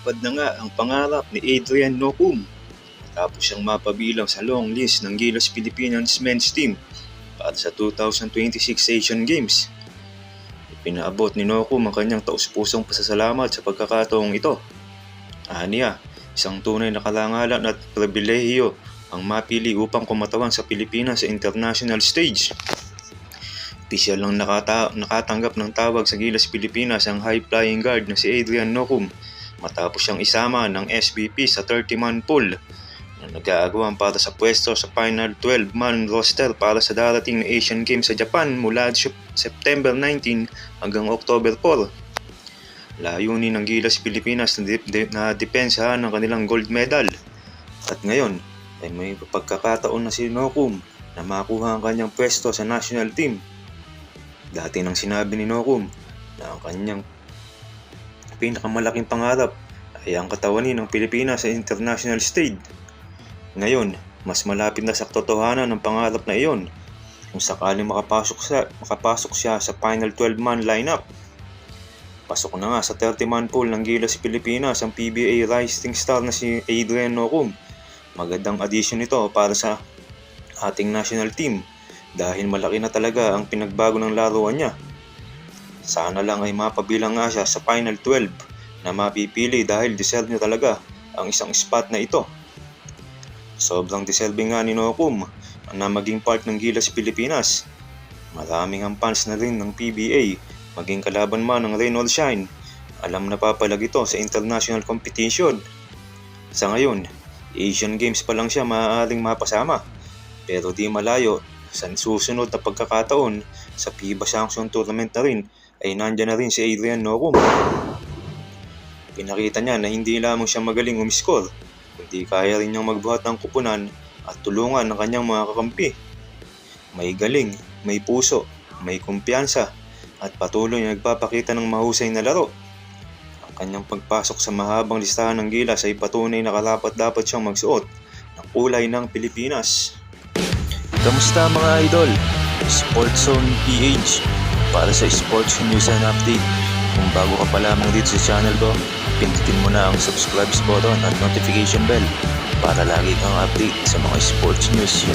natupad na nga ang pangarap ni Adrian Nocum tapos siyang mapabilang sa long list ng Gilas Pilipinas men's team para sa 2026 Asian Games. Ipinaabot ni Nocum ang kanyang taus-pusong pasasalamat sa pagkakataong ito. Aniya, isang tunay na karangalan at pribilehiyo ang mapili upang kumatawan sa Pilipinas sa international stage. Opisyal lang nakatanggap ng tawag sa Gilas Pilipinas ang high-flying guard na si Adrian Nocum matapos siyang isama ng SBP sa 30-man pool na nag-aagawan para sa pwesto sa final 12-man roster para sa darating na Asian Games sa Japan mula September 19 hanggang October 4. Layunin ng Gilas Pilipinas na depensahan ng kanilang gold medal. At ngayon ay may pagkakataon na si Nocum na makuha ang kanyang pwesto sa national team. Dati nang sinabi ni Nocum na ang kanyang pinakamalaking pangarap ay ang katawanin ng Pilipinas sa international stage. Ngayon, mas malapit na sa katotohanan ng pangarap na iyon kung sakaling makapasok siya sa final 12-man lineup. Pasok na nga sa 30-man pool ng Gilas Pilipinas ang PBA rising star na si Adrian Nocum. Magandang addition ito para sa ating national team dahil malaki na talaga ang pinagbago ng laruan niya. Sana lang ay mapabilang nga siya sa final 12 na mapipili dahil deserve niya talaga ang isang spot na ito. Sobrang deserving nga ni Nocum na maging part ng Gilas Pilipinas. Maraming ang fans na rin ng PBA, maging kalaban man ng rain or shine. Alam na papalag ito sa international competition. Sa ngayon, Asian Games pa lang siya maaaring mapasama. Pero di malayo, sa susunod na pagkakataon sa FIBA Sanction Tournament na rin ay nandyan na rin si Adrian Nocum. Pinakita niya na hindi lamang siya magaling umiskor, kundi kaya rin niyang magbuhat ng kupunan at tulungan ng kanyang mga kakampi. May galing, may puso, may kumpiyansa at patuloy na nagpapakita ng mahusay na laro. Ang kanyang pagpasok sa mahabang listahan ng Gilas ay patunay na karapat-dapat siyang magsuot ng kulay ng Pilipinas. Kamusta mga idol? Sports Zone PH para sa sports news and update. Kung bago ka pa lamang dito sa channel ko, pindutin mo na ang subscribe button at notification bell para lagi kang update sa mga sports news.